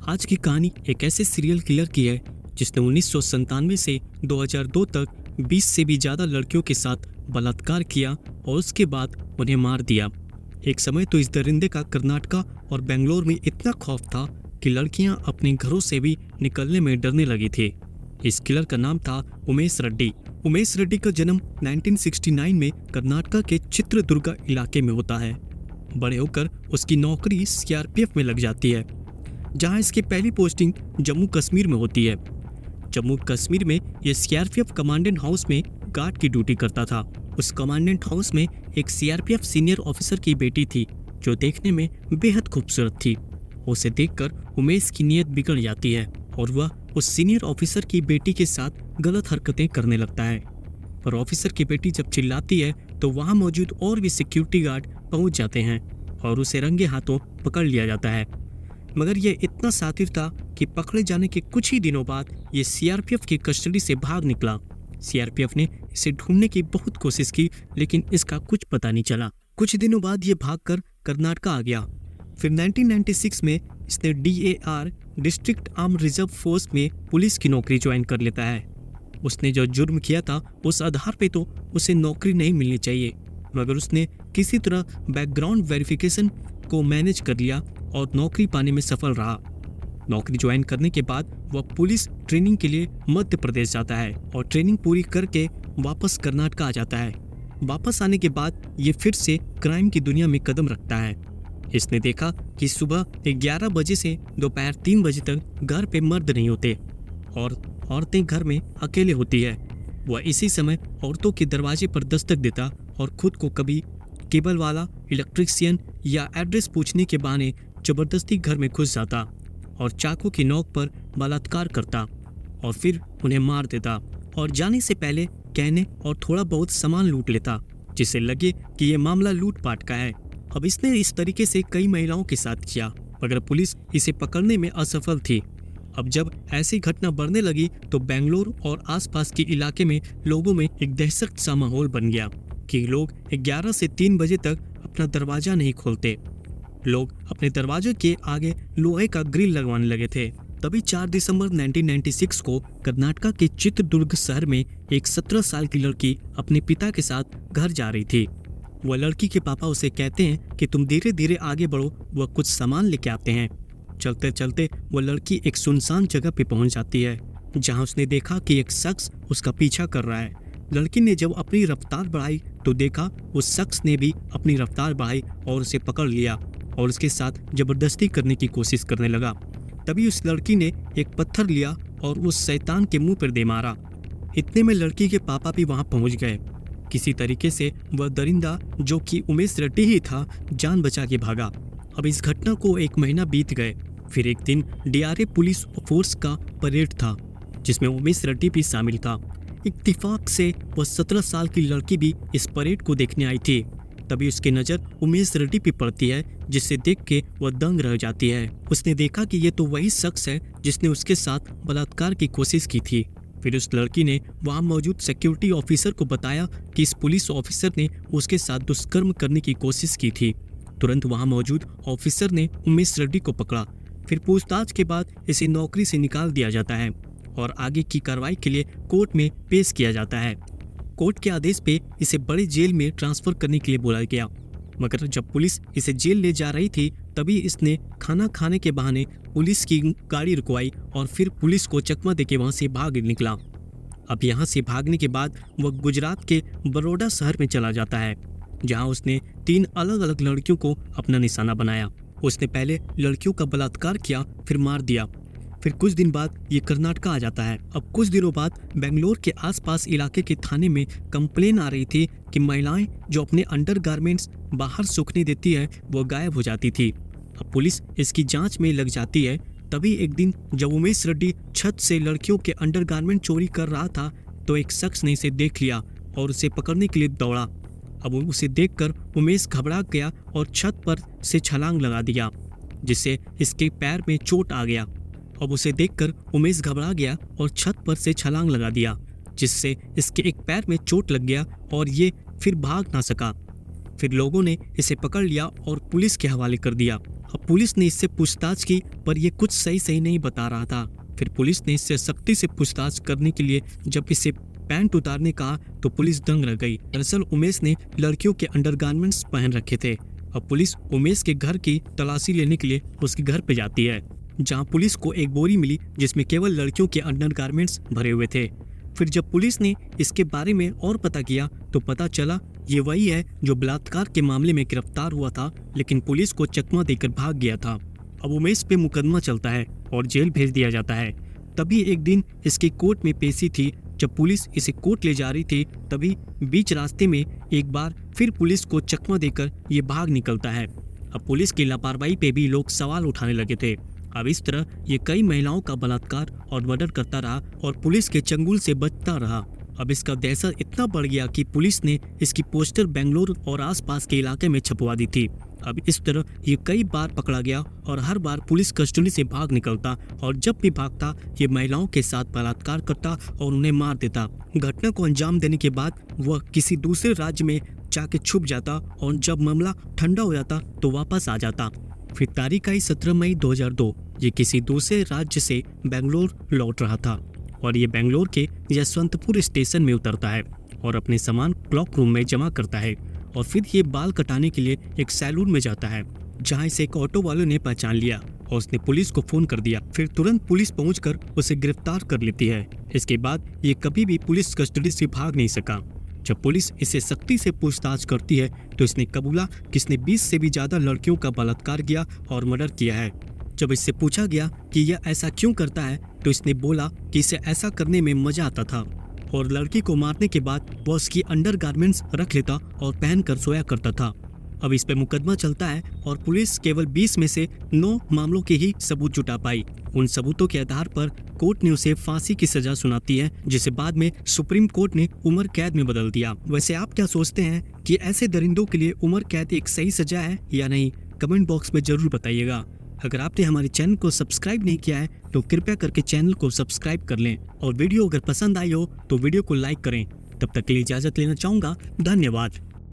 आज की कहानी एक ऐसे सीरियल किलर की है जिसने 1997 से 2002 तक 20 से भी ज्यादा लड़कियों के साथ बलात्कार किया और उसके बाद उन्हें मार दिया। एक समय तो इस दरिंदे का कर्नाटका और बेंगलोर में इतना खौफ था कि लड़कियां अपने घरों से भी निकलने में डरने लगी थी। इस किलर का नाम था उमेश रेड्डी। उमेश रेड्डी का जन्म 1969 में कर्नाटका के चित्रदुर्गा इलाके में होता है। बड़े होकर उसकी नौकरी सीआरपीएफ में लग जाती है, जहां इसकी पहली पोस्टिंग जम्मू कश्मीर में होती है। जम्मू कश्मीर में यह सीआरपीएफ कमांडेंट हाउस में गार्ड की ड्यूटी करता था। उस कमांडेंट हाउस में एक सीआरपीएफ सीनियर ऑफिसर की बेटी थी जो देखने में बेहद खूबसूरत थी। उसे देखकर उमेश की नीयत बिगड़ जाती है और वह उस सीनियर ऑफिसर की बेटी के साथ गलत हरकतें करने लगता है। पर ऑफिसर की बेटी जब चिल्लाती है तो वहां मौजूद और भी सिक्योरिटी गार्ड पहुंच जाते हैं और उसे रंगे हाथों पकड़ लिया जाता है। मगर यह इतना शातिर था कि पकड़े जाने के कुछ ही दिनों बाद ये सीआरपीएफ की कस्टडी से भाग निकला। सीआरपीएफ ने इसे ढूंढने की बहुत कोशिश की, लेकिन इसका कुछ पता नहीं चला। कुछ दिनों बाद ये भागकर कर्नाटका आ गया। फिर 1996 में इसने DAR district arm reserve force में पुलिस की नौकरी ज्वाइन कर लेता है। उसने जो जुर्म किया था उस आधार पे तो उसे नौकरी नहीं मिलनी चाहिए, मगर उसने किसी तरह बैकग्राउंड वेरिफिकेशन को मैनेज कर लिया और नौकरी पाने में सफल रहा। नौकरी ज्वाइन करने के बाद वह पुलिस ट्रेनिंग के लिए मध्य प्रदेश जाता है और ट्रेनिंग पूरी करके वापस कर्नाटका आ जाता है। वापस आने के बाद ये फिर से क्राइम की दुनिया में कदम रखता है। इसने देखा कि सुबह 11 बजे से दोपहर 3 बजे तक घर पे मर्द नहीं होते और औरतें घर में अकेले होती है। वह इसी समय औरतों के दरवाजे पर दस्तक देता और खुद को कभी केबल वाला, इलेक्ट्रिशियन या एड्रेस पूछने के बहाने जबरदस्ती घर में घुस जाता और चाकू की नोक पर बलात्कार करता और फिर उन्हें मार देता और जाने से पहले कहने और थोड़ा बहुत सामान लूट लेता, जिससे लगे कि ये मामला लूटपाट का है। अब इसने इस तरीके से कई महिलाओं के साथ किया, मगर पुलिस इसे पकड़ने में असफल थी। अब जब ऐसी घटना बढ़ने लगी तो बेंगलोर और आसपास के इलाके में लोगों में एक दहशत सा माहौल बन गया कि लोग 11 से 3 बजे तक अपना दरवाजा नहीं खोलते। लोग अपने दरवाजे के आगे लोहे का ग्रिल लगवाने लगे थे। तभी 4 दिसंबर 1996 को कर्नाटका के चित्रदुर्ग शहर में एक 17 साल की लड़की अपने पिता के साथ घर जा रही थी। वह लड़की के पापा उसे कहते हैं कि तुम धीरे धीरे आगे बढ़ो, वह कुछ सामान लेके आते हैं। चलते चलते वह लड़की एक सुनसान जगह पे पहुंच जाती है, जहां उसने देखा कि एक शख्स उसका पीछा कर रहा है। लड़की ने जब अपनी रफ्तार बढ़ाई तो देखा उस शख्स ने भी अपनी रफ्तार बढ़ाई और उसे पकड़ लिया और उसके साथ जबरदस्ती करने की कोशिश करने लगा। तभी उस लड़की ने एक पत्थर लिया और उस शैतान के मुंह पर दे मारा। इतने में लड़की के पापा भी वहां पहुंच गए। किसी तरीके से वह दरिंदा, जो कि उमेश रेड्डी ही था, जान बचा के भागा। अब इस घटना को 1 महीना बीत गए। फिर एक दिन DRA पुलिस फोर्स का परेड था, जिसमें उमेश रेड्डी भी शामिल था। इत्तेफाक से वह 17 साल की लड़की भी इस परेड को देखने आई थी। तभी उसकी नज़र उमेश रेड्डी पे पड़ती है, जिसे देख के वह दंग रह जाती है। उसने देखा कि ये तो वही शख्स है जिसने उसके साथ बलात्कार की कोशिश की थी। फिर उस लड़की ने वहां मौजूद सिक्योरिटी ऑफिसर को बताया कि इस पुलिस ऑफिसर ने उसके साथ दुष्कर्म करने की कोशिश की थी। तुरंत वहां मौजूद ऑफिसर ने उमेश रेड्डी को पकड़ा। फिर पूछताछ के बाद इसे नौकरी से निकाल दिया जाता है और आगे की कार्रवाई के लिए कोर्ट में पेश किया जाता है। कोर्ट के आदेश पे इसे बड़ी जेल में ट्रांसफर करने के लिए बोला गया, मगर जब पुलिस इसे जेल ले जा रही थी तभी इसने खाना खाने के बहाने पुलिस की गाड़ी रुकवाई और फिर पुलिस को चकमा देके वहां से भाग निकला। अब यहाँ से भागने के बाद वह गुजरात के बड़ौदा शहर में चला जाता है, जहाँ उसने 3 अलग अलग लड़कियों को अपना निशाना बनाया। उसने पहले लड़कियों का बलात्कार किया, फिर मार दिया। फिर कुछ दिन बाद ये कर्नाटका आ जाता है। अब कुछ दिनों बाद बेंगलोर के आसपास इलाके के थाने में कंप्लेन आ रही थी कि महिलाएं जो अपने अंडरगारमेंट्स बाहर सूखने देती है वो गायब हो जाती थी। अब पुलिस इसकी जांच में लग जाती है। तभी एक दिन जब उमेश रेड्डी छत से लड़कियों के अंडरगारमेंट चोरी कर रहा था तो एक शख्स ने इसे देख लिया और उसे पकड़ने के लिए दौड़ा। अब उसे देखकर उमेश घबरा गया और छत पर से छलांग लगा दिया, जिससे इसके पैर में चोट आ गया। अब उसे देखकर उमेश घबरा गया और छत पर से छलांग लगा दिया, जिससे इसके एक पैर में चोट लग गया और ये फिर भाग ना सका। फिर लोगों ने इसे पकड़ लिया और पुलिस के हवाले कर दिया। अब पुलिस ने इससे पूछताछ की, पर यह कुछ सही नहीं बता रहा था। फिर पुलिस ने इससे सख्ती से पूछताछ करने के लिए जब इसे पैंट उतारने कहा तो पुलिस दंग रह गई। दरअसल उमेश ने लड़कियों के अंडरगारमेंट्स पहन रखे थे। अब पुलिस उमेश के घर की तलाशी लेने के लिए उसके घर पे जाती है, जहां पुलिस को एक बोरी मिली जिसमें केवल लड़कियों के अंडरगारमेंट्स भरे हुए थे। फिर जब पुलिस ने इसके बारे में और पता किया तो पता चला ये वही है जो बलात्कार के मामले में गिरफ्तार हुआ था, लेकिन पुलिस को चकमा देकर भाग गया था। अब उमेश पे मुकदमा चलता है और जेल भेज दिया जाता है। तभी एक दिन इसकी कोर्ट में पेशी थी। जब पुलिस इसे कोर्ट ले जा रही थी तभी बीच रास्ते में एक बार फिर पुलिस को चकमा देकर ये भाग निकलता है। अब पुलिस की लापरवाही पे भी लोग सवाल उठाने लगे थे। अब इस तरह ये कई महिलाओं का बलात्कार और मर्डर करता रहा और पुलिस के चंगुल से बचता रहा। अब इसका दहशत इतना बढ़ गया कि पुलिस ने इसकी पोस्टर बेंगलोर और आसपास के इलाके में छपवा दी थी। अब इस तरह ये कई बार पकड़ा गया और हर बार पुलिस कस्टडी से भाग निकलता और जब भी भागता ये महिलाओं के साथ बलात्कार करता और उन्हें मार देता। घटना को अंजाम देने के बाद वह किसी दूसरे राज्य में जाके छुप जाता और जब मामला ठंडा हो जाता तो वापस आ जाता। फिर तारीख आई 17 मई 2002। ये किसी दूसरे राज्य से बेंगलोर लौट रहा था और ये बेंगलोर के यशवंतपुर स्टेशन में उतरता है और अपने सामान क्लॉक रूम में जमा करता है और फिर ये बाल कटाने के लिए एक सैलून में जाता है, जहां इसे एक ऑटो वाले ने पहचान लिया और उसने पुलिस को फोन कर दिया। फिर तुरंत पुलिस पहुंचकर उसे गिरफ्तार कर लेती है। इसके बाद ये कभी भी पुलिस कस्टडी से भाग नहीं सका। जब पुलिस इसे सख्ती से पूछताछ करती है तो इसने कबूला कि इसने 20 से भी ज्यादा लड़कियों का बलात्कार किया और मर्डर किया है। जब इससे पूछा गया कि यह ऐसा क्यों करता है तो इसने बोला कि इसे ऐसा करने में मजा आता था और लड़की को मारने के बाद वह उसकी अंडरगारमेंट्स रख लेता और पहनकर सोया करता था। अब इस पे मुकदमा चलता है और पुलिस केवल 20 में से 9 मामलों के ही सबूत जुटा पाई। उन सबूतों के आधार पर कोर्ट ने उसे फांसी की सजा सुनाती है, जिसे बाद में सुप्रीम कोर्ट ने उम्र कैद में बदल दिया। वैसे आप क्या सोचते हैं कि ऐसे दरिंदों के लिए उम्र कैद एक सही सजा है या नहीं? कमेंट बॉक्स में जरूर बताइएगा। अगर आपने हमारे चैनल को सब्सक्राइब नहीं किया है तो कृपया करके चैनल को सब्सक्राइब कर लें और वीडियो अगर पसंद आई हो तो वीडियो को लाइक करें। तब तक के लिए इजाजत लेना चाहूँगा। धन्यवाद।